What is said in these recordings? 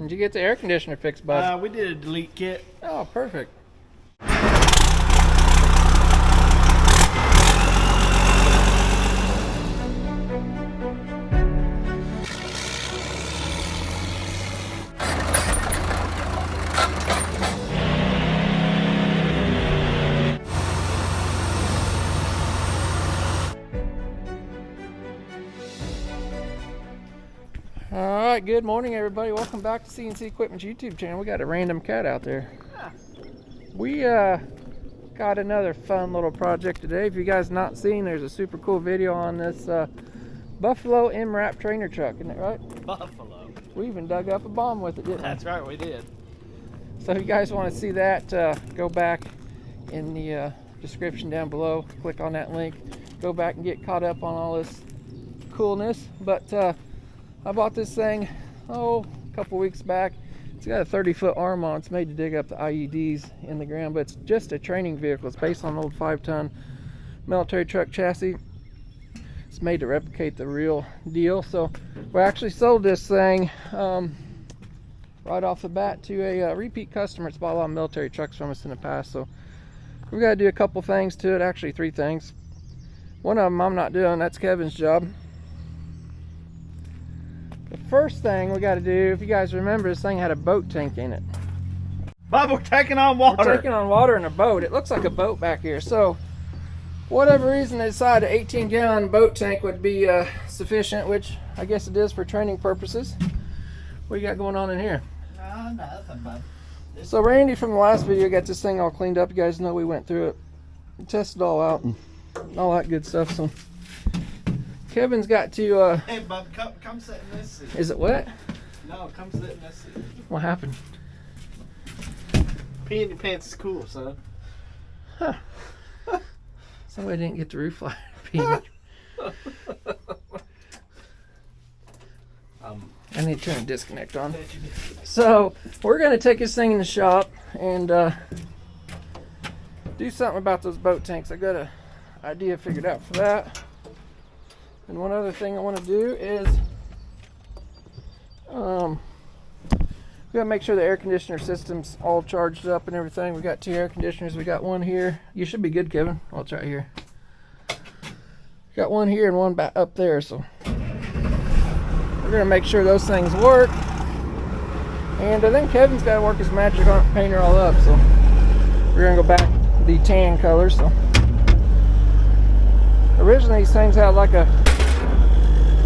Did you get the air conditioner fixed, bud? We did a delete kit. Oh, perfect. Alright, good morning everybody. Welcome back to CNC Equipment's YouTube channel. We got a random cat out there. We got another fun little project today. If you guys not seen, there's a super cool video on this Buffalo Mrap trainer truck, isn't it right? Buffalo. We even dug up a bomb with it, didn't we? That's right, we did. So if you guys want to see that, go back in the description down below. Click on that link. Go back and get caught up on all this coolness. But I bought this thing, a couple weeks back. It's got a 30-foot arm on it. It's made to dig up the IEDs in the ground, but it's just a training vehicle. It's based on an old 5-ton military truck chassis. It's made to replicate the real deal. So we actually sold this thing right off the bat to a repeat customer. It's bought a lot of military trucks from us in the past. So we've got to do a couple things to it, actually 3 things. One of them I'm not doing, that's Kevin's job. The first thing we got to do, if you guys remember, this thing had a boat tank in it. Bob, we're taking on water. We're taking on water in a boat. It looks like a boat back here. So, for whatever reason, they decided an 18-gallon boat tank would be sufficient, which I guess it is for training purposes. What you got going on in here? No, nothing, Bob. So, Randy from the last video got this thing all cleaned up. You guys know we went through it, tested it all out, and all that good stuff. So, Kevin's got to hey Bob, come sit in this seat. Is it wet? No, come sit in this seat. What happened? Pee in your pants is cool, son. Huh. Somebody didn't get the roof line. I need to turn a disconnect on. So we're going to take this thing in the shop and do something about those boat tanks. I got an idea figured out for that. And one other thing I want to do is we got to make sure the air conditioner system's all charged up and everything. We got 2 air conditioners. We got one here. You should be good, Kevin. Oh, it's right here. Got one here and one back up there. So we're going to make sure those things work. And then Kevin's got to work his magic on it, paint her all up. So we're going to go back to the tan color. So originally these things had like a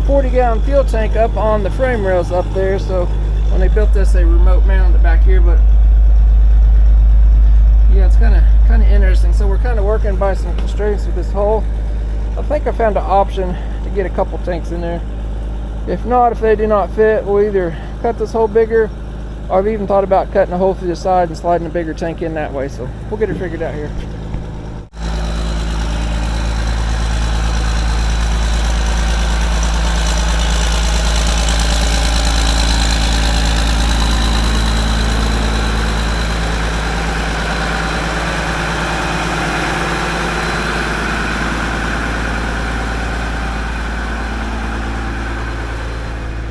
40-gallon fuel tank up on the frame rails up there, so when they built this, they remote mounted it back here. But yeah, it's kind of interesting. So we're kind of working by some constraints with this hole. I think I found an option to get a couple tanks in there. If not, if they do not fit, we'll either cut this hole bigger, or I've even thought about cutting a hole through the side and sliding a bigger tank in that way. So we'll get it figured out here.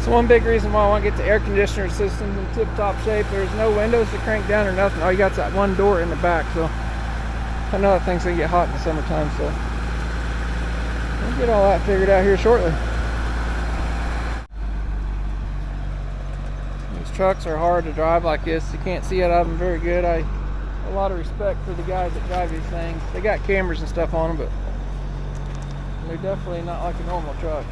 One big reason why I want to get the air conditioner system in tip-top shape. There's no windows to crank down or nothing. All you got is that one door in the back. So I know that thing's gonna get hot in the summertime. So we'll get all that figured out here shortly. These trucks are hard to drive like this. You can't see out of them very good. I have a lot of respect for the guys that drive these things. They got cameras and stuff on them, but they're definitely not like a normal truck.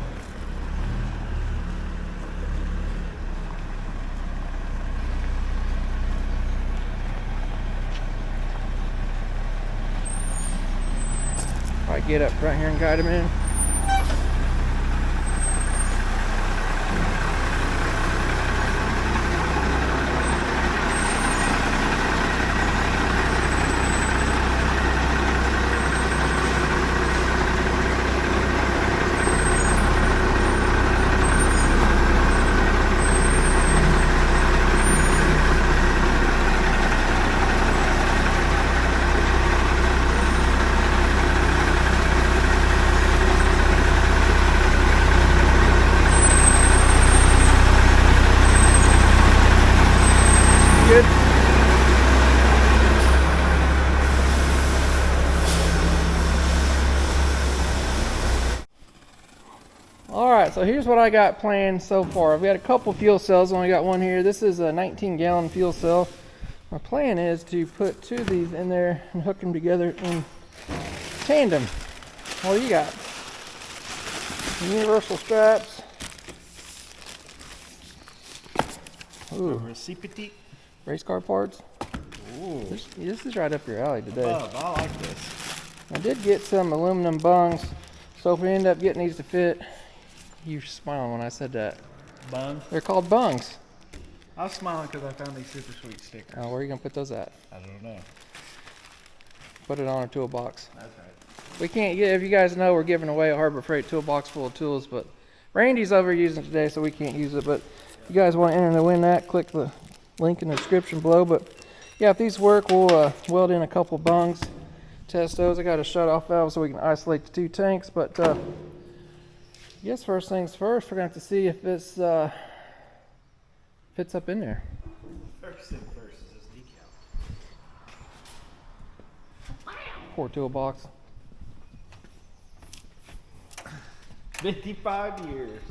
I get up front here and guide them in. Alright, so here's what I got planned so far. I've got a couple fuel cells, only got one here. This is a 19-gallon fuel cell. My plan is to put 2 of these in there and hook them together in tandem. What do you got? Universal straps. Ooh, Recipe. race car parts. Ooh. This is right up your alley today. Oh, I like this. I did get some aluminum bungs, so if we end up getting these to fit, you were smiling when I said that. Bungs? They're called bungs. I was smiling because I found these super sweet stickers. Oh, where are you gonna put those at? I don't know. Put it on a toolbox. That's right. We can't get, if you guys know, we're giving away a Harbor Freight toolbox full of tools, but Randy's over using it today, so we can't use it. But if you guys want to enter to win that, click the link in the description below. But yeah, if these work, we'll weld in a couple bungs, test those. I got a shut-off valve so we can isolate the 2 tanks. But I guess first things first, we're gonna have to see if this fits up in there. First thing first is this decal. Poor toolbox. 55 years.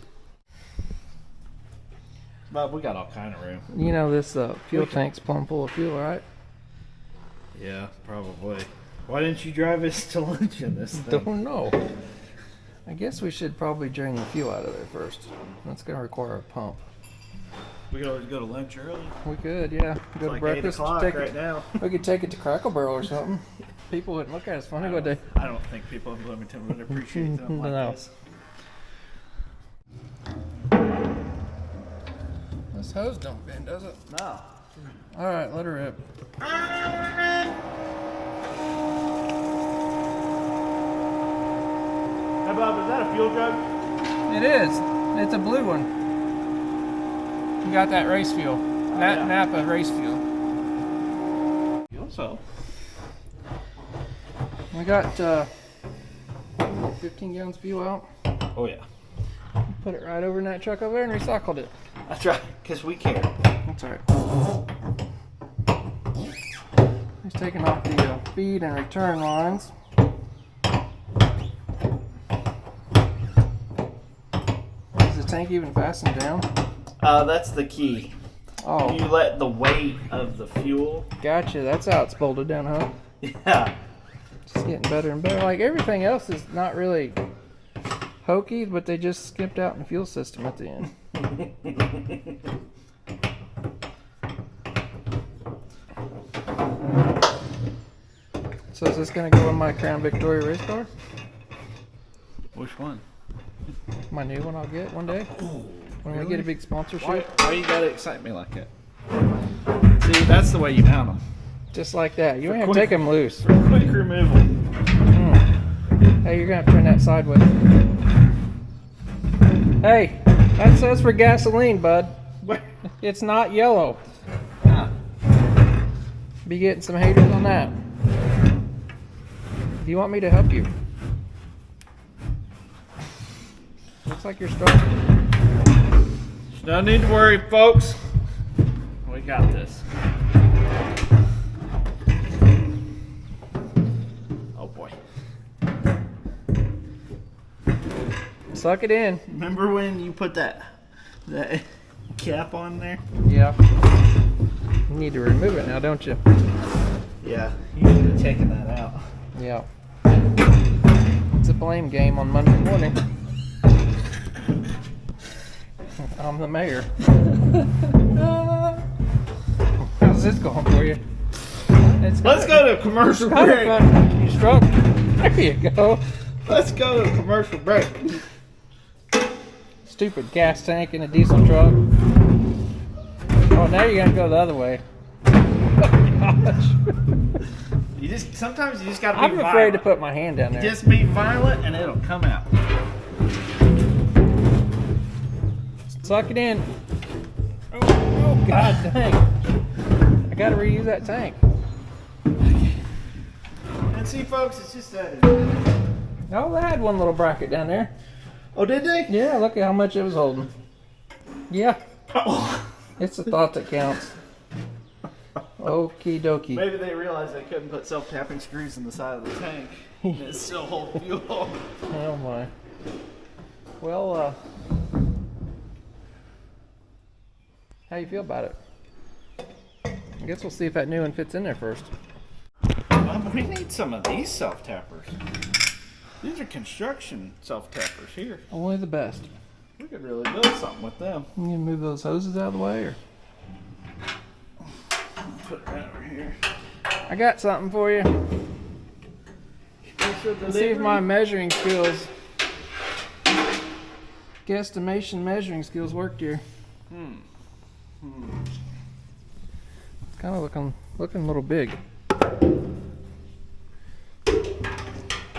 But we got all kind of room. You know this fuel tank's plumb full of fuel, right? Yeah, probably. Why didn't you drive us to lunch in this thing? Don't know. I guess we should probably drain the fuel out of there first. That's gonna require a pump. We could always go to lunch early. We could, yeah. Go to Like breakfast. 8 o'clock Take right it, now. we could take it to Crackle Barrel or something. People wouldn't look at us funny, would they? I don't think people in Bloomington would appreciate something like No. this. This hose don't bend, does it? No. All right, let her rip. Hey Bob, is that a fuel jug? It is. It's a blue one. You got that race fuel. yeah. Napa race fuel. Fuel cell. We got 15 gallons of fuel out. Oh yeah. Put it right over in that truck over there and recycled it. That's right, because we care. That's all right. He's taking off the feed and return lines. Is the tank even fastened down? That's the key. Oh, You let the weight of the fuel. gotcha. That's how it's bolted down, huh? Yeah. Just getting better and better. Like everything else is not really hokey, but they just skipped out in the fuel system at the end. So is this going to go in my Crown Victoria race car? Which one? My new one I'll get one day? When we get a big sponsorship? Why you gotta excite me like that? See, that's the way you mount them. Just like that. You ain't have to take them loose. For quick removal. Hey, you're going to have to turn that sideways. Hey, that says for gasoline, bud. It's not yellow. Ah. Be getting some haters on that. Do you want me to help you? Looks like you're struggling. No need to worry, folks. We got this. Oh boy. Suck it in. Remember when you put that cap on there? Yeah. You need to remove it now, don't you? Yeah, you should have taken that out. Yeah. It's a blame game on Monday morning. I'm the mayor. How's this going for you? Let's go to a commercial break. You struck. There you go. Let's go to a commercial break. Stupid gas tank in a diesel truck. Oh, now you're gonna go the other way. Oh gosh. Sometimes you just gotta be I'm violent. afraid to put my hand down there. Just be violent and it'll come out. Suck it in. Oh god dang. I gotta reuse that tank. And see, folks, it's just that. Oh, they had one little bracket down there. Oh, did they? Yeah, look at how much it was holding. Yeah, Oh. it's the thought that counts. Okie dokie. Maybe they realized they couldn't put self-tapping screws in the side of the tank. And it still hold fuel. Oh my. Well, how you feel about it? I guess we'll see if that new one fits in there first. We need some of these self-tappers. These are construction self-tappers here. Only the best. We could really build something with them. You can move those hoses out of the way, or Put it right over here. I got something for you. Let's see if my measuring skills, guesstimation measuring skills worked here. It's kind of looking a little big.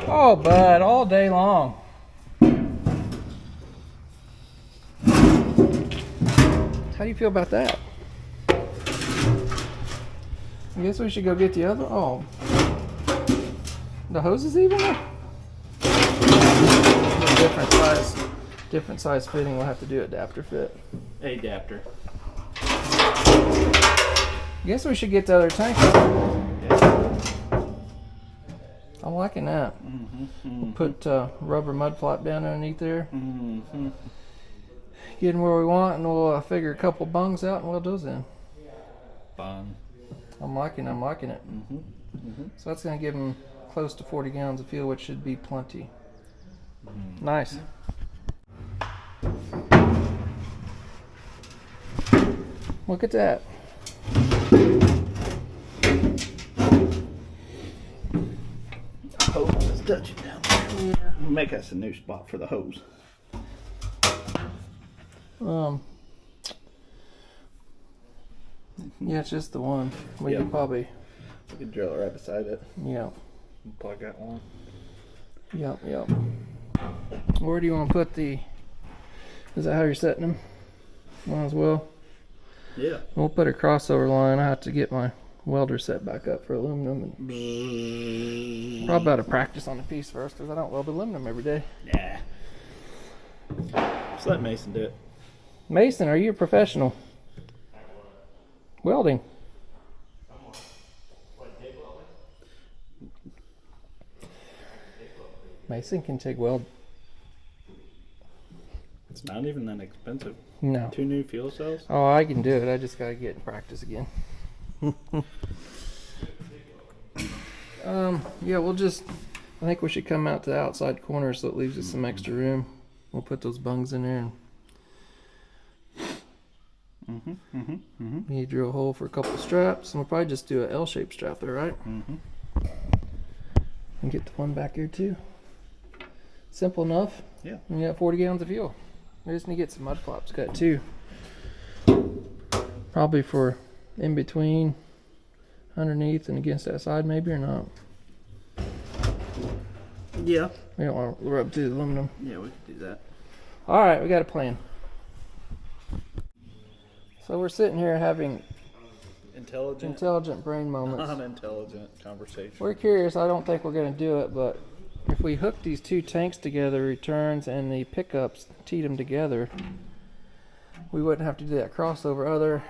Oh, bud, all day long. How do you feel about that? I guess we should go get the other. Oh, the hose is even there? Different size fitting. We'll have to do adapter fit. Adapter. I guess we should get the other tank. Yeah. I'm liking that. We'll put rubber mud flap down underneath there. Get them where we want, and we'll figure a couple bungs out and weld those in. Fun. I'm liking it. So that's going to give them close to 40 gallons of fuel, which should be plenty. Nice. Look at that. Hose is touching down there. Yeah. We'll make us a new spot for the hose. Yeah, it's just the one. We could probably. We could drill it right beside it. Yeah. Plug that one. Yep. Where do you want to put the? Is that how you're setting them? Might as well. Yeah. We'll put a crossover line. I have to get my welder set back up for aluminum, and probably ought to practice on the piece first because I don't weld aluminum every day. Yeah. Just let Mason do it. Mason, are you a professional? Welding. Mason can take weld. It's not even that expensive. No. 2 new fuel cells. Oh, I can do it. I just gotta get in practice again. Yeah, I think we should come out to the outside corner so it leaves us some extra room. We'll put those bungs in there and you drill a hole for a couple of straps, and we'll probably just do an L-shaped strap there, right? And get the one back here too. Simple enough. Yeah. And you got 40 gallons of fuel. We just need to get some mud flaps cut too. Probably for in between, underneath and against that side maybe, or not. Yeah. We don't want to rub through the aluminum. Yeah, we could do that. Alright, we got a plan. So we're sitting here having intelligent brain moments. Unintelligent conversation. We're curious. I don't think we're going to do it, but if we hook these 2 tanks together, returns and the pickups, teed them together, we wouldn't have to do that crossover.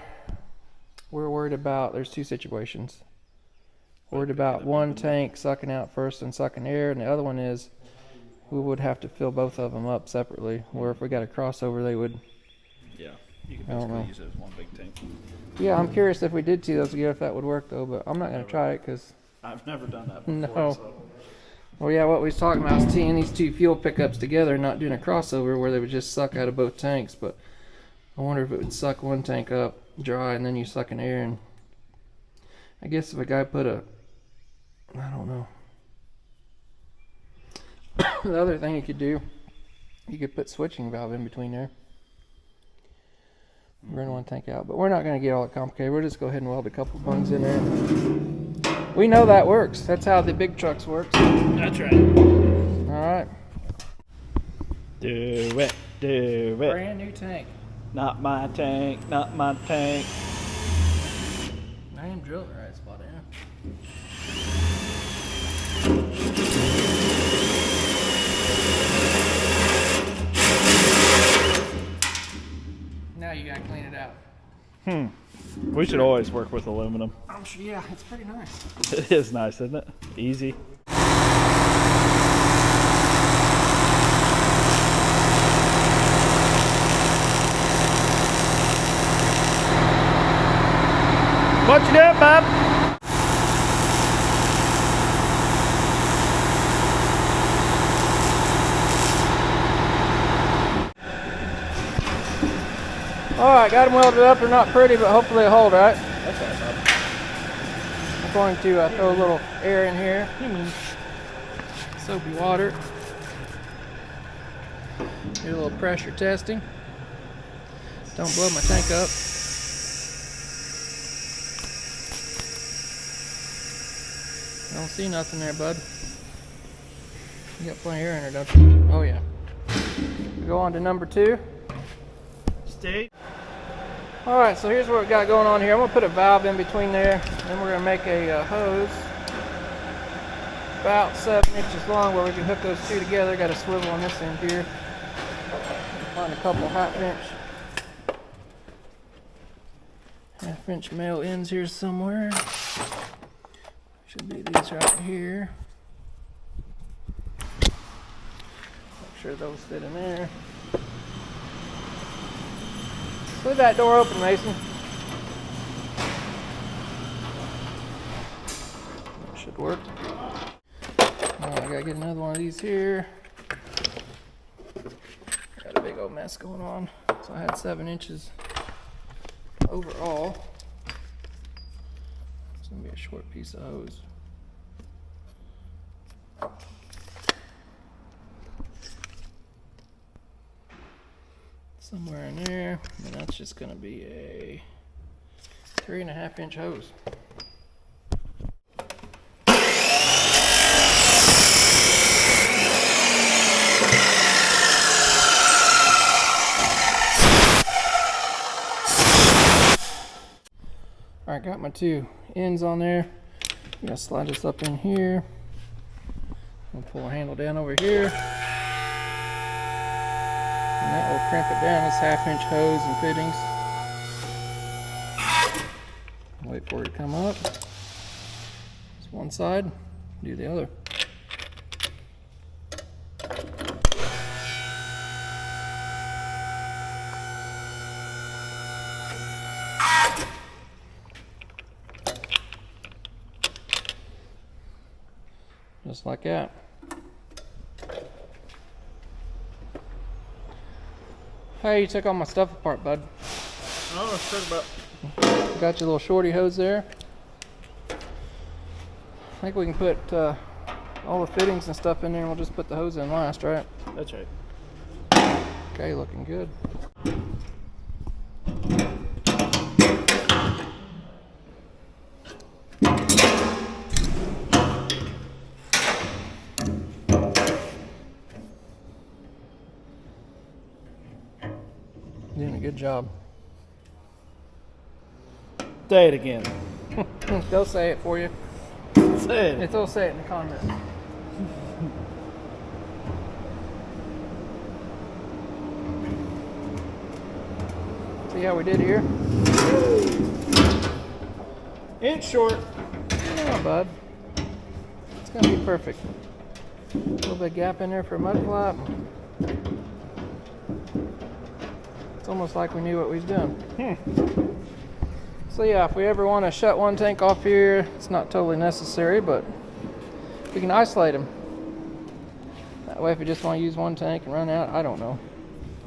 We're worried about, there's 2 situations. Worried about one tank sucking out first and sucking air, and the other one is we would have to fill both of them up separately, where if we got a crossover, they would. Yeah, you can basically use it as one big tank. Yeah, I'm curious if we did tee those together if that would work though, but I'm not going to try it because. I've never done that before. No. So. Well, yeah, what we was talking about is teeing these 2 fuel pickups together and not doing a crossover where they would just suck out of both tanks, but I wonder if it would suck one tank up dry and then you suck in air, and I guess if a guy put I don't know. The other thing you could do, you could put switching valve in between there. Run one tank out, but we're not going to get all that complicated. We'll just go ahead and weld a couple bungs in there. We know that works. That's how the big trucks work. That's right. All right. Do it. Brand new tank. Not my tank. Not my tank. I am drilling the right spot, yeah. Now you gotta clean it out. We should always work with aluminum. I'm sure, yeah, it's pretty nice. It is nice, isn't it? Easy. What you doing, bub? Alright, got them welded up. They're not pretty, but hopefully they'll hold, right? That's all right, bub. I'm going to throw a little air in here. Soapy water. Do a little pressure testing. Don't blow my tank up. I don't see nothing there, bud. You got plenty of air in there, don't you? Oh yeah. We go on to number 2. Stay. Alright, so here's what we got going on here. I'm going to put a valve in between there. Then we're going to make a hose about 7 inches long where we can hook those two together. Got a swivel on this end here. Find a couple half-inch male ends here somewhere. Should be these right here. Make sure those fit in there. Leave that door open, Mason. That should work. I gotta get another one of these here. Got a big old mess going on. So I had 7 inches overall. It's gonna be a short piece of hose. Somewhere in there, and that's just gonna be a 3.5 inch hose. Alright, got my 2 ends on there. I'm gonna slide this up in here. I'm gonna pull a handle down over here. And that will crimp it down, this 1/2 inch hose and fittings. Wait for it to come up. It's one side, do the other. Just like that. Hey, you took all my stuff apart, bud. Oh, let's talk about. Got your little shorty hose there. I think we can put all the fittings and stuff in there and we'll just put the hose in last, right? That's right. Okay, looking good. Doing a good job. Say it again. They'll say it for you. Say it. They'll say it in the comments. See how we did here? Inch short. Yeah, bud. It's gonna be perfect. A little bit of gap in there for a mud flap. It's almost like we knew what we was doing. So yeah, if we ever want to shut one tank off here, it's not totally necessary, but we can isolate them. That way if you just want to use one tank and run out, I don't know.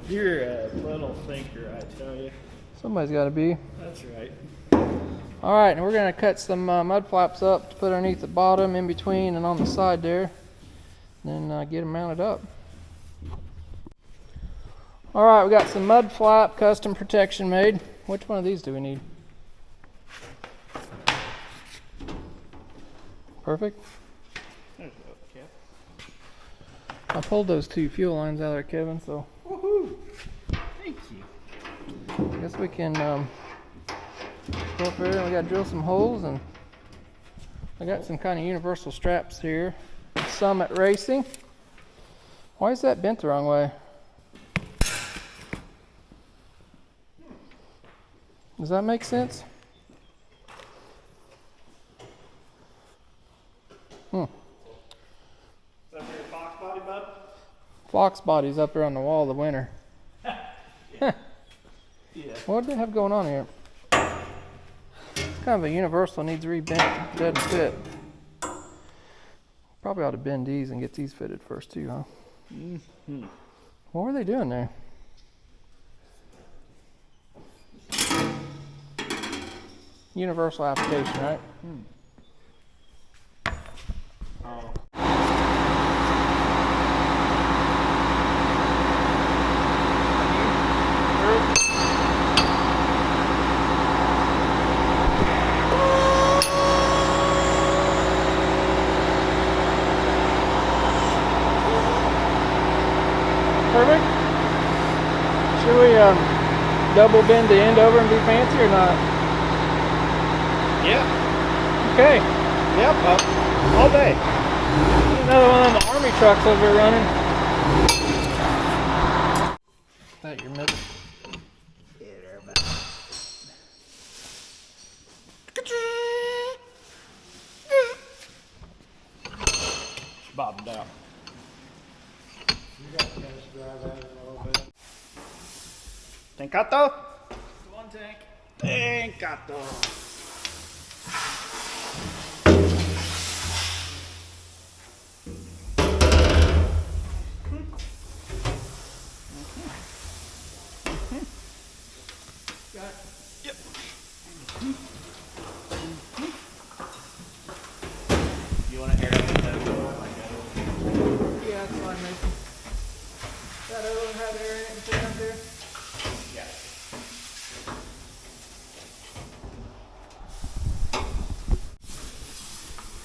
You're a little thinker, I tell you. Somebody's got to be. That's right. Alright, and we're going to cut some mud flaps up to put underneath the bottom, in between, and on the side there. And then get them mounted up. Alright, we got some mud flap custom protection made. Which one of these do we need? Perfect. There's a cap. I pulled those 2 fuel lines out of there, Kevin, so Woohoo! Thank you. I guess we can go up there and we got to drill some holes, and I got some kind of universal straps here. Summit Racing. Why is that bent the wrong way? Does that make sense? Is that for your fox body, bud? Fox body's up there on the wall of the winter. Yeah. What do they have going on here? Kind of a universal, needs rebent, doesn't fit. Probably ought to bend these and get these fitted first too, huh? Mm-hmm. What were they doing there? Universal application, right? Oh. Perfect. Should we double bend the end over and be fancy or not? Yeah. Okay. Yep. All day. Another one of them army trucks over here running. Is that your middle? It's bottomed out. Tenkato? One tank. Tenkato. Got it. Yep. You want to air it with that like that? Yeah, that's fine, Mason. That other one have air in it and put it up there? Yeah.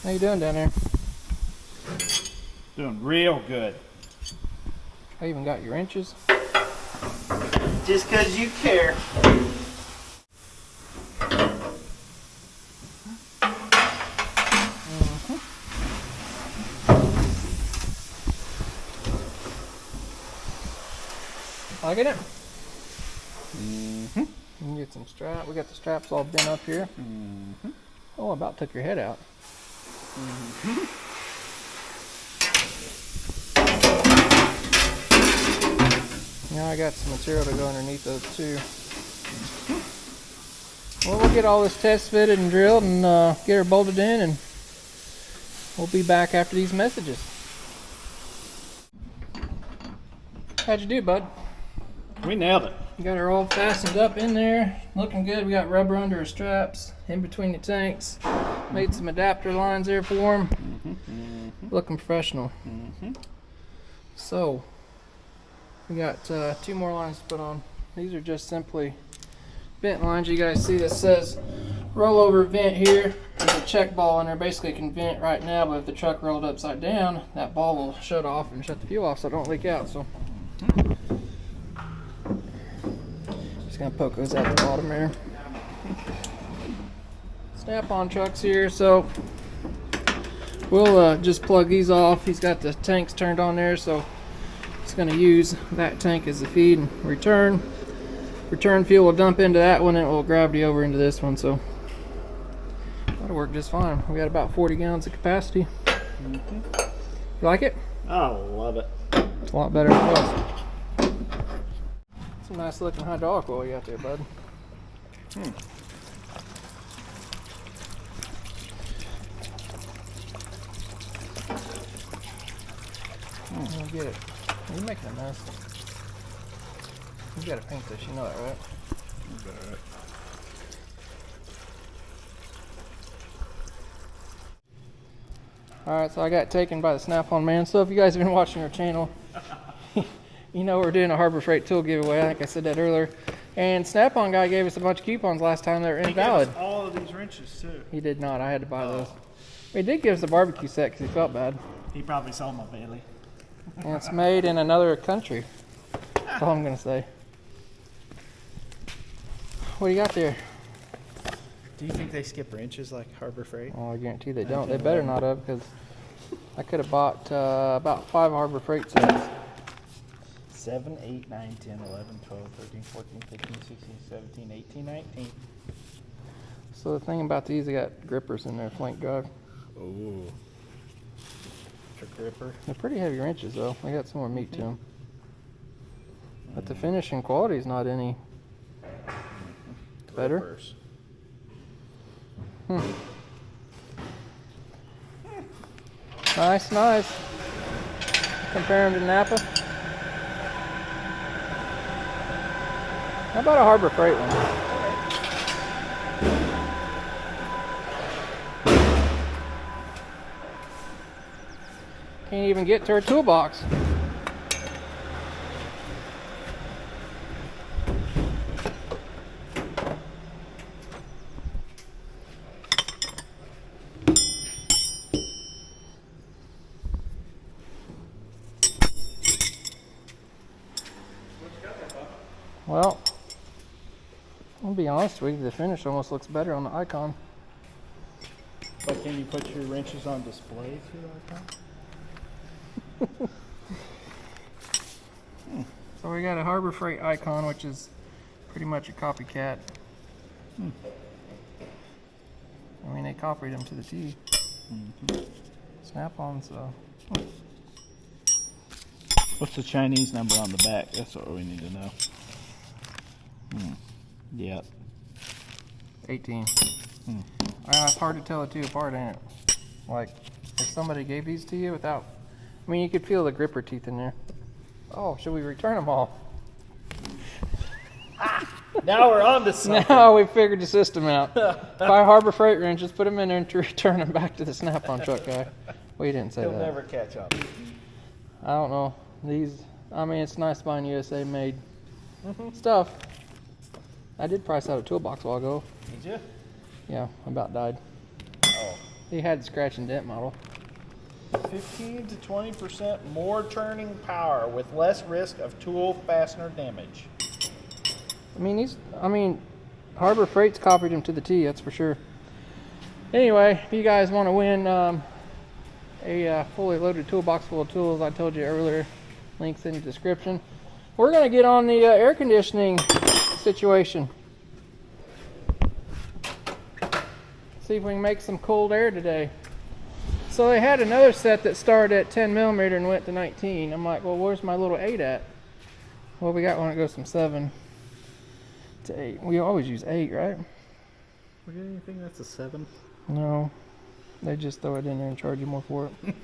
How you doing down there? Doing real good. I even got your inches. Just because you care. Liking it? Mm-hmm. You can get some strap. We got the straps all bent up here. Mm-hmm. Oh, I about took your head out. Mm-hmm. Now I got some material to go underneath those too. Well, we'll get all this test fitted and drilled and get her bolted in, and we'll be back after these messages. How'd you do, bud? We nailed it. We got her all fastened up in there. Looking good. We got rubber under her straps, in between the tanks. Made some adapter lines there for them. Looking professional. So, we got 2 more lines to put on. These are just simply vent lines. You guys see that says rollover vent here. There's a check ball in there. Basically it can vent right now, but if the truck rolled upside down, that ball will shut off and shut the fuel off so it don't leak out. So just gonna poke those at the bottom there. Snap-on trucks here, so we'll just plug these off. He's got the tanks turned on there, so it's going to use that tank as the feed and return fuel will dump into that one and it will gravity over into this one, so that'll work just fine. We got about 40 gallons of capacity. You like it? I love it. It's a lot better than it was. Some nice looking hydraulic oil you got there, bud. I'll get it. You're making a mess. You gotta paint this, you know that, right? Alright, so I got taken by the Snap-on man. So if you guys have been watching our channel, you know we're doing a Harbor Freight tool giveaway. I think I said that earlier. And Snap-on guy gave us a bunch of coupons last time that were invalid. He gave us all of these wrenches too. He did not. I had to buy those. He did give us a barbecue set because he felt bad. He probably saw my Bailey. And it's made in another country. That's all I'm going to say. What do you got there? Do you think they skip wrenches like Harbor Freight? Oh, I guarantee they don't. They better not have, because I could have bought about 5 Harbor Freight sets. 7, 8, 9, 10, 11, 12, 13, 14, 15, 16, 17, 18, 19. So the thing about these, they got grippers in their flank drive. Ooh. Trick gripper. They're pretty heavy wrenches, though. They got some more meat to them. But the finishing quality is not any better. Grippers. Nice, nice. Compare them to Napa. How about a Harbor Freight one? Can't even get to her toolbox. Well, I'll be honest with you, the finish almost looks better on the Icon. But can you put your wrenches on display through Icon? So we got a Harbor Freight Icon, which is pretty much a copycat. I mean, they copied them to the T. Snap-on, so. What's the Chinese number on the back? That's what we need to know. Yep. 18. It's hard to tell the two apart, ain't it? Like, if somebody gave these to you without... I mean, you could feel the gripper teeth in there. Oh, should we return them all? Now we're on to something. Now we figured the system out. Buy Harbor Freight wrenches, put them in there, and return them back to the Snap-on truck guy. We didn't say He'll that. never catch up. I don't know. These, I mean, it's nice buying USA made stuff. I did price out a toolbox a while ago. Did you? Yeah, about died. Oh. He had the scratch and dent model. 15 to 20% more turning power with less risk of tool fastener damage. I mean, Harbor Freight's copied him to the T, that's for sure. Anyway, if you guys want to win a fully loaded toolbox full of tools, I told you earlier, links in the description. We're going to get on the air conditioning situation. See if we can make some cold air today. So they had another set that started at 10 millimeter and went to 19. I'm like, well, where's my little 8 at? Well, we got one that goes from 7 to 8. We always use 8, right? We got anything that's a 7? No. They just throw it in there and charge you more for it.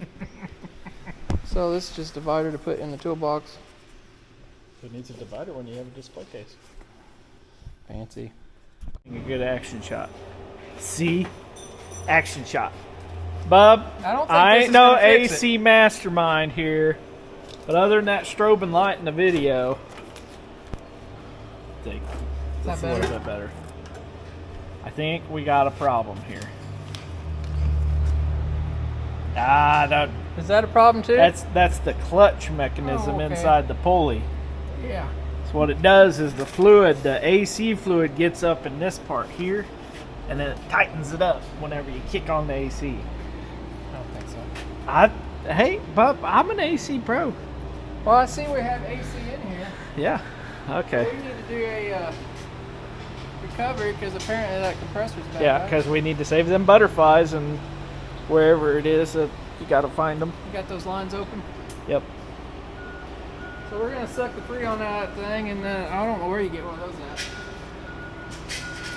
So this is just a divider to put in the toolbox. Who needs a divider when you have a display case? Fancy. A good action shot. See? Action shot. Bub, I ain't no AC mastermind here, but other than that strobing light in the video, I think that's a little bit better. I think we got a problem here. Is that a problem too? That's the clutch mechanism inside the pulley. Yeah. So what it does is the fluid, the AC fluid, gets up in this part here, and then it tightens it up whenever you kick on the AC. I don't think so. Hey, Bub, I'm an AC pro. Well, I see we have AC in here. Yeah. Okay. We need to do a recovery because apparently that compressor's bad. Yeah, because we need to save them butterflies, and wherever it is, you got to find them. You got those lines open? Yep. So we're going to suck the Freon out of that thing, and I don't know where you get one of those at.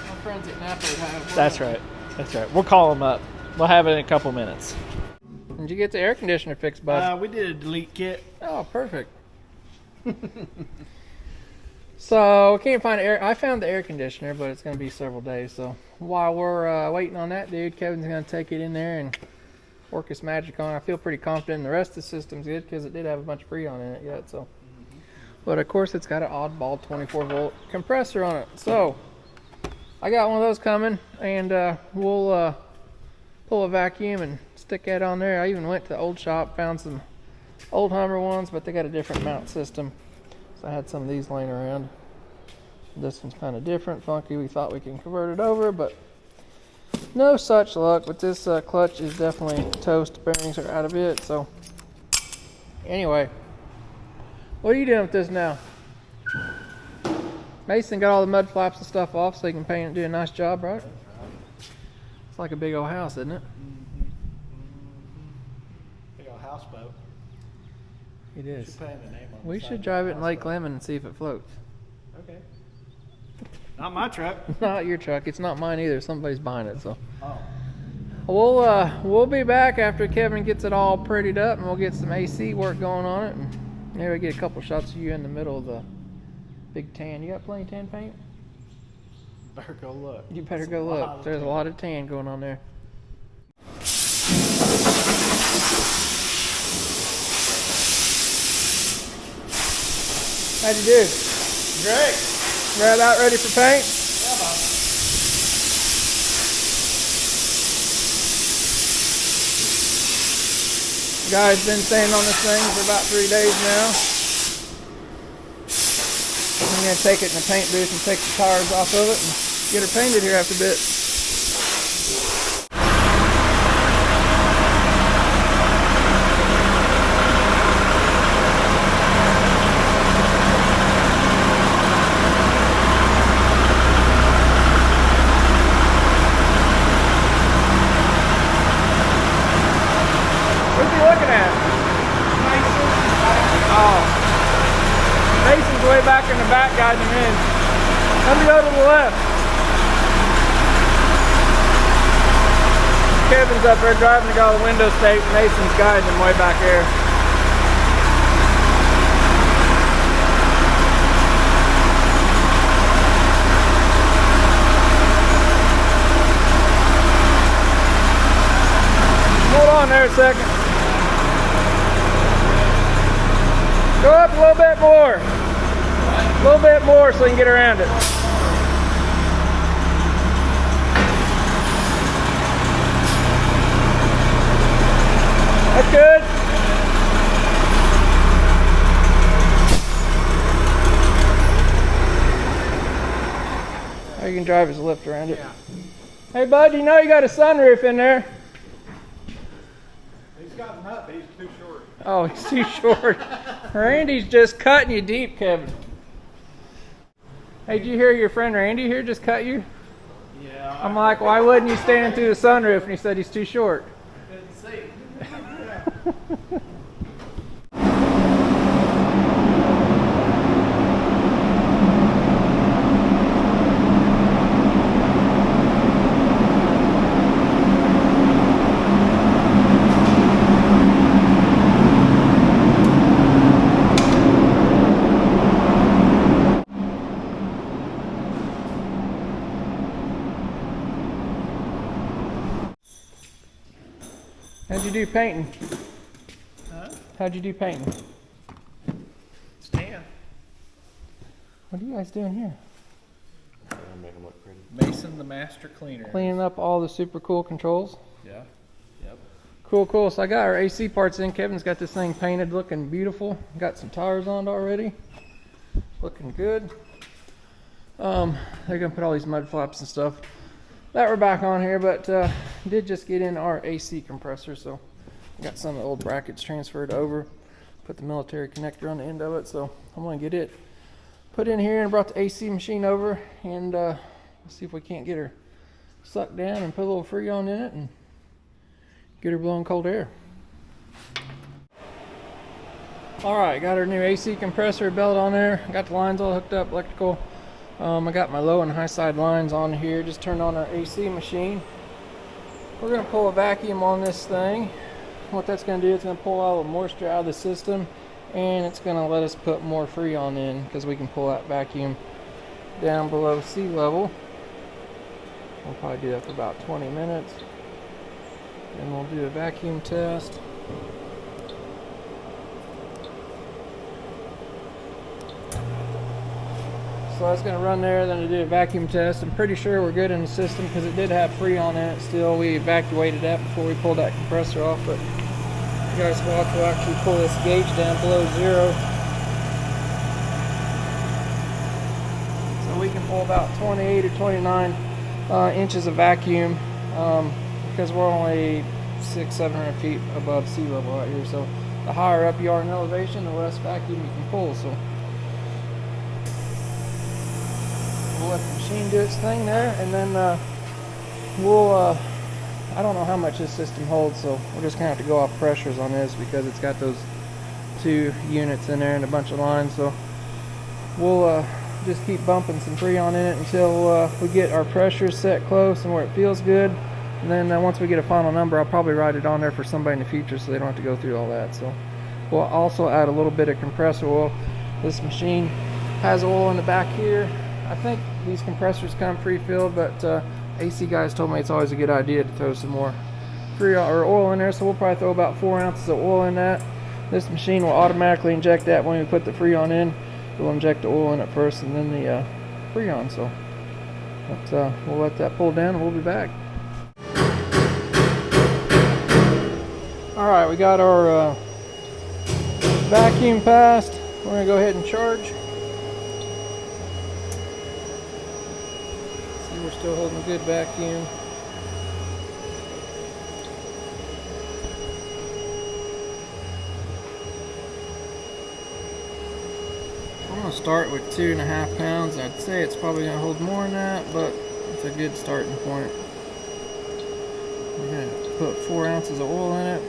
My friends at Napa would have one. That's right. That's right. We'll call them up. We'll have it in a couple minutes. Did you get the air conditioner fixed, bud? We did a delete kit. Oh, perfect. So we can't find air. I found the air conditioner, but it's going to be several days. So while we're waiting on that, dude, Kevin's going to take it in there and work his magic on it. I feel pretty confident the rest of the system's good because it did have a bunch of Freon in it yet. So, but of course it's got an oddball 24-volt compressor on it. So I got one of those coming, and we'll pull a vacuum and stick that on there. I even went to the old shop, found some old Hummer ones, but they got a different mount system. So I had some of these laying around. This one's kind of different, funky. We thought we can convert it over, but no such luck. But this clutch is definitely toast. Bearings are out of it. So anyway, what are you doing with this now? Mason got all the mud flaps and stuff off so he can paint it and do a nice job, right? It's like a big old house, isn't it? Big old houseboat. It is. Should paint the name on We the should side drive of it the in Lake houseboat. Lemon and see if it floats. Okay. Not my truck. Not your truck. It's not mine either. Somebody's buying it, so. Oh. We'll be back after Kevin gets it all prettied up, and we'll get some AC work going on it, and maybe get a couple shots of you in the middle of the big tan. You got plenty of tan paint? Better go look. You better go look. There's a lot of tan going on there. How'd you do? Great. Right about ready for paint? Yeah, Bob. Guy's been staying on this thing for about 3 days now. I'm gonna take it in the paint booth and take the tires off of it and get her painted here after a bit. What's he looking at? Oh. Mason's way back in the back guiding him in. Let me go to the left. Kevin's up there driving to go to the window state. Mason's guiding him way back there. Hold on there a second. Go up a little bit more. A little bit more so you can get around it. That's good. Now you can drive his lift around it. Yeah. Hey bud, you know you got a sunroof in there. He's got him up, but he's too short. Oh, he's too short. Randy's just cutting you deep, Kevin. Hey, did you hear your friend Randy here just cut you? Yeah. I'm like, why wouldn't you stand through the sunroof? And he said he's too short. Couldn't see. How'd you do painting? Huh? How'd you do painting? Stand. What are you guys doing here? Make them look pretty. Mason, the master cleaner. Cleaning up all the super cool controls. Yeah. Yep. Cool, cool. So I got our AC parts in. Kevin's got this thing painted, looking beautiful. Got some tires on already. Looking good. They're gonna put all these mud flaps and stuff that we're back on here, but did just get in our AC compressor, so got some of the old brackets transferred over. Put the military connector on the end of it, so I'm gonna get it put in here and brought the AC machine over, and let's see if we can't get her sucked down and put a little Freon in it and get her blowing cold air. All right, got our new AC compressor belt on there. Got the lines all hooked up, electrical. I got my low and high side lines on here. Just turned on our AC machine. We're gonna pull a vacuum on this thing. What that's gonna do, it's gonna pull all the moisture out of the system, and it's gonna let us put more Freon in because we can pull that vacuum down below sea level. We'll probably do that for about 20 minutes. And we'll do a vacuum test. So that's going to run there, then to do a vacuum test. I'm pretty sure we're good in the system because it did have Freon in it still. We evacuated that before we pulled that compressor off, but you guys watch, we'll actually pull this gauge down below 0. So we can pull about 28 or 29 inches of vacuum because we're only 600-700 feet above sea level out here. So the higher up you are in elevation, the less vacuum you can pull. So we'll let the machine do its thing there, and then we'll I don't know how much this system holds, so we're just gonna have to go off pressures on this because it's got those 2 units in there and a bunch of lines. So we'll just keep bumping some Freon in it until we get our pressure set close and where it feels good. And then once we get a final number, I'll probably write it on there for somebody in the future so they don't have to go through all that. So we'll also add a little bit of compressor oil. This machine has oil in the back here. I think these compressors come pre-filled, but AC guys told me it's always a good idea to throw some more Freon or oil in there. So we'll probably throw about 4 ounces of oil in that. This machine will automatically inject that when we put the Freon in. We'll inject the oil in it first and then the Freon. So we'll let that pull down and we'll be back. Alright, we got our vacuum passed. We're going to go ahead and charge. See, we're still holding a good vacuum. I'm going to start with 2.5 pounds. I'd say it's probably going to hold more than that, but it's a good starting point. We're going to put 4 ounces of oil in it.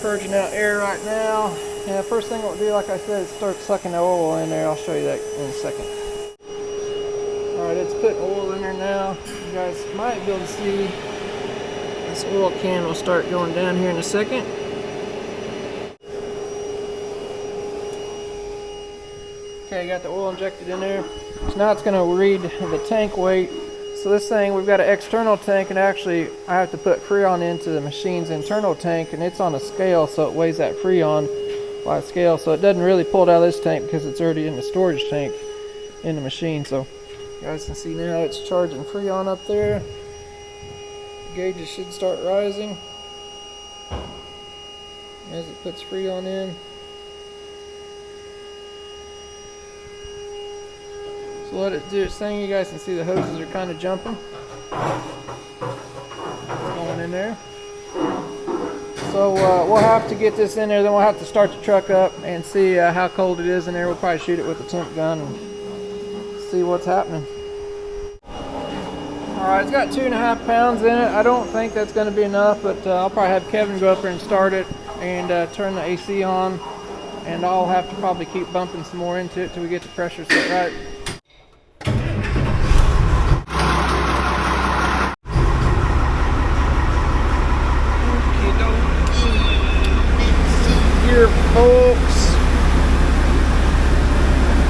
Purging out air right now. Yeah, first thing we'll do, like I said, is start sucking the oil in there. I'll show you that in a second. Alright, it's putting oil in there now. You guys might be able to see this oil can will start going down here in a second. Okay, got the oil injected in there. So now it's going to read the tank weight. So this thing, we've got an external tank, and actually I have to put Freon into the machine's internal tank, and it's on a scale, so it weighs that Freon by a scale. So it doesn't really pull it out of this tank because it's already in the storage tank in the machine. So you guys can see now it's charging Freon up there. The gauges should start rising as it puts Freon in. So let it do its thing. You guys can see the hoses are kind of jumping. Going in there. So we'll have to get this in there, then we'll have to start the truck up and see how cold it is in there. We'll probably shoot it with a temp gun and see what's happening. Alright, it's got 2.5 pounds in it. I don't think that's going to be enough, but I'll probably have Kevin go up there and start it and turn the AC on. And I'll have to probably keep bumping some more into it till we get the pressure set right. Here, folks.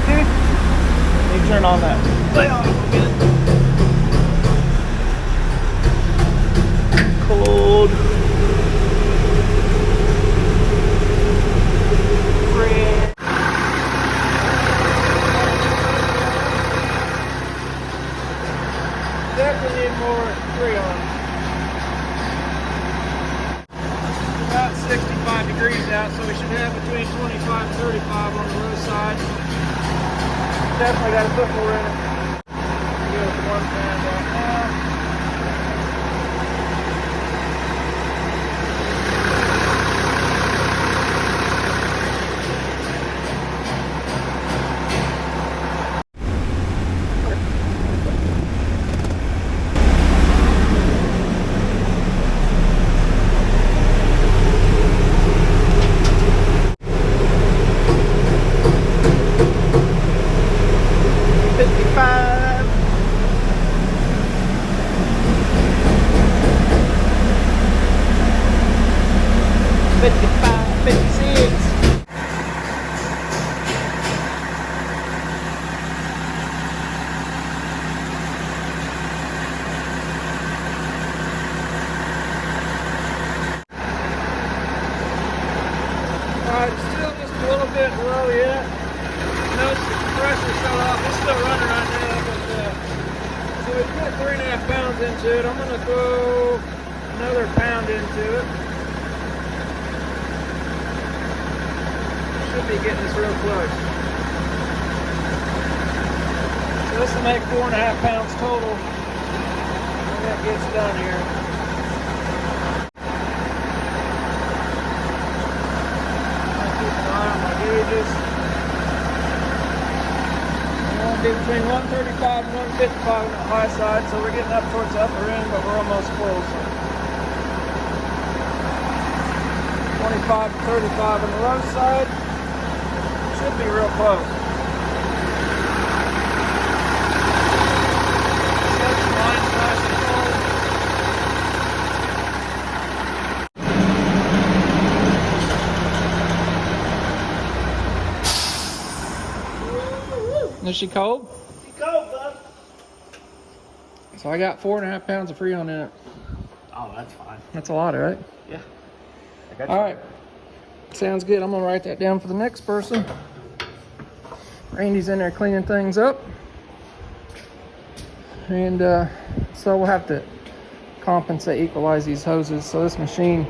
Let me turn on that light on a little bit. Cold. Red. Definitely need more Freon. About 65 degrees out, so we should have between 25 and 35 on the low side. Definitely got to put more in it. Go with 1 pound right now. Alright, still just a little bit low yet. Notice the compressor shut off. It's still running right now, but so we put 3.5 pounds into it. I'm gonna throw another pound into it. Should be getting this real close. So this will make 4.5 pounds total when that gets done here. Gauges. We want to be between 135 and 155 on the high side, so we're getting up towards the upper end, but we're almost full. So 25 to 35 on the low side. Should be real close. Is she cold? She's cold, bud. So I got 4.5 pounds of Freon in it. Oh, that's fine. That's a lot, right? Yeah. I got All right. Sounds good. I'm gonna write that down for the next person. Randy's in there cleaning things up. And so we'll have to compensate, equalize these hoses. So this machine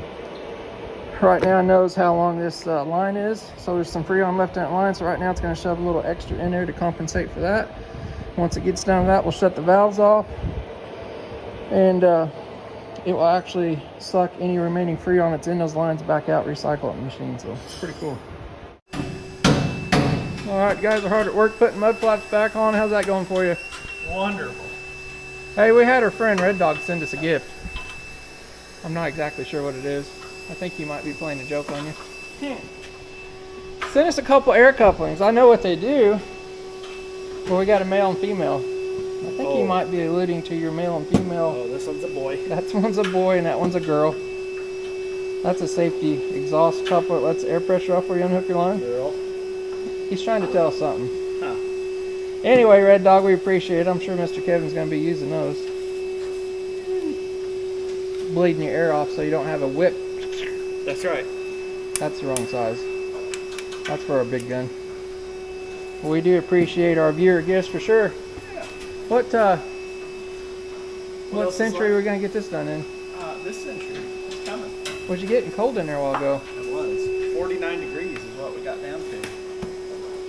right now knows how long this line is. So there's some Freon left in that line. So right now it's gonna shove a little extra in there to compensate for that. Once it gets down to that, we'll shut the valves off. And it will actually suck any remaining Freon that's in those lines back out, recycle it in the machine. So it's pretty cool. All right, guys are hard at work putting mud flaps back on. How's that going for you? Wonderful. Hey, we had our friend Red Dog send us a gift. I'm not exactly sure what it is. I think he might be playing a joke on you. Send us a couple air couplings. I know what they do. Well, we got a male and female. I think he might be alluding to your male and female. Oh, this one's a boy. That one's a boy and that one's a girl. That's a safety exhaust coupler. Lets air pressure off where you unhook your line. Girl. He's trying to tell us something. Huh. Anyway, Red Dog, we appreciate it. I'm sure Mr. Kevin's going to be using those. Bleeding your air off so you don't have a whip. That's right. That's the wrong size. That's for our big gun. Well, we do appreciate our viewer gifts for sure. Yeah. What else is century left? are we going to get this done in? This century is coming. Was you getting cold in there a while ago? It was. 49 degrees is what we got down to.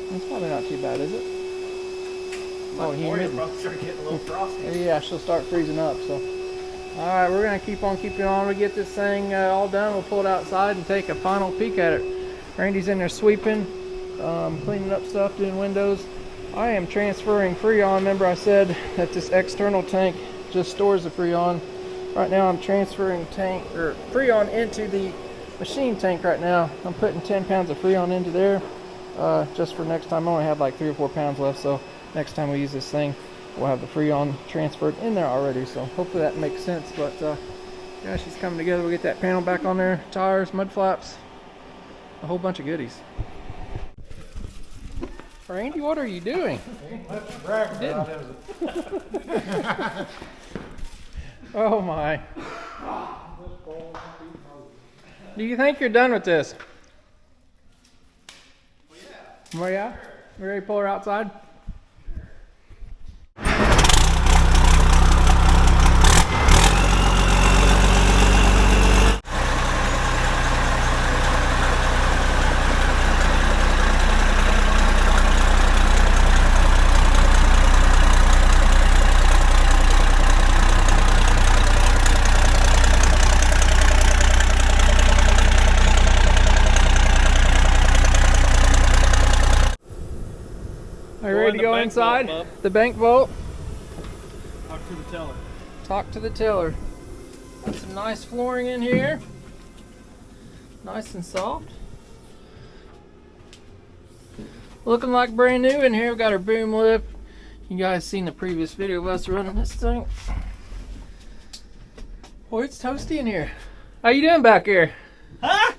That's probably not too bad, is it? Oh, humid. you'll probably start getting a little frosty. Yeah, she'll start freezing up. So, all right, we're gonna keep on keeping on. We get this thing all done. We'll pull it outside and take a final peek at it. Randy's in there sweeping, cleaning up stuff, doing windows. I am transferring Freon. Remember, I said that this external tank just stores the Freon. Right now, I'm transferring Freon into the machine tank. Right now, I'm putting 10 pounds of Freon into there. Just for next time. I only have like 3 or 4 pounds left, so next time we use this thing, we'll have the Freon transferred in there already. So hopefully that makes sense. But yeah, she's coming together. We'll get that panel back on there, tires, mud flaps, a whole bunch of goodies. Randy, what are you doing? Oh my. Do you think you're done with this? Well, yeah. We ready to pull her outside? Are you ready to go inside? The bank vault? Talk to the teller. Talk to the tiller. Got some nice flooring in here. Nice and soft. Looking like brand new in here. We've got our boom lift. You guys seen the previous video of us running this thing. Boy, it's toasty in here. How you doing back here? Huh?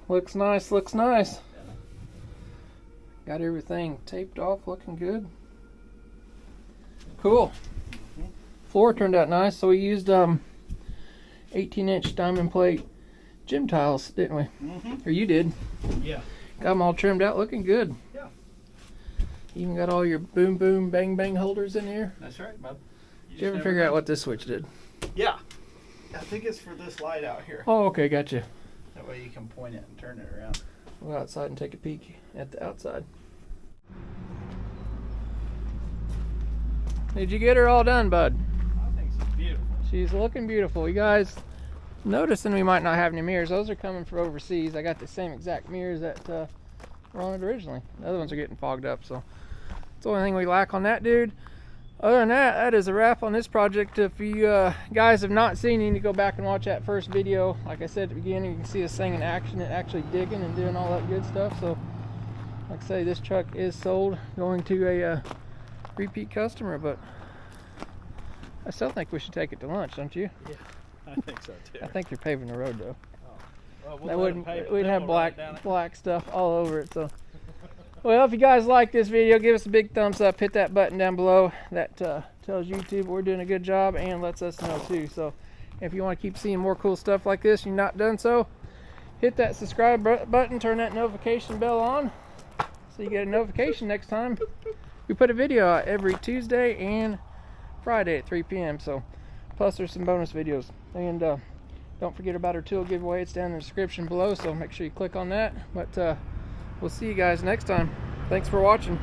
Looks nice, looks nice. Got everything taped off, looking good. Cool. Floor turned out nice, so we used 18-inch diamond plate gym tiles, didn't we? Mm-hmm. Or you did. Yeah. Got them all trimmed out, looking good. Yeah. Even got all your boom boom bang bang holders in here. That's right, bub. Did you ever figure out what this switch did? Yeah. I think it's for this light out here. Oh, okay, gotcha. That way you can point it and turn it around. We'll go outside and take a peek at the outside. Did you get her all done, bud? I think she's beautiful. She's looking beautiful. You guys noticing we might not have any mirrors. Those are coming from overseas. I got the same exact mirrors that were on it originally. The other ones are getting fogged up, so it's the only thing we lack on that dude. Other than that, that is a wrap on this project. If you guys have not seen it, you need to go back and watch that first video. Like I said at the beginning, you can see this thing in action and actually digging and doing all that good stuff. So, like I say, this truck is sold, going to a repeat customer, but I still think we should take it to lunch, don't you? Yeah, I think so too. I think you're paving the road though. Well, We'd have black stuff all over it. So, well, if you guys like this video, give us a big thumbs up. Hit that button down below. That tells YouTube we're doing a good job and lets us know too. So, if you want to keep seeing more cool stuff like this, and you're not done so, hit that subscribe button. Turn that notification bell on, so you get a notification next time we put a video out every Tuesday and Friday at 3 p.m. So, plus there's some bonus videos. And don't forget about our tool giveaway. It's down in the description below, so make sure you click on that. But we'll see you guys next time. Thanks for watching.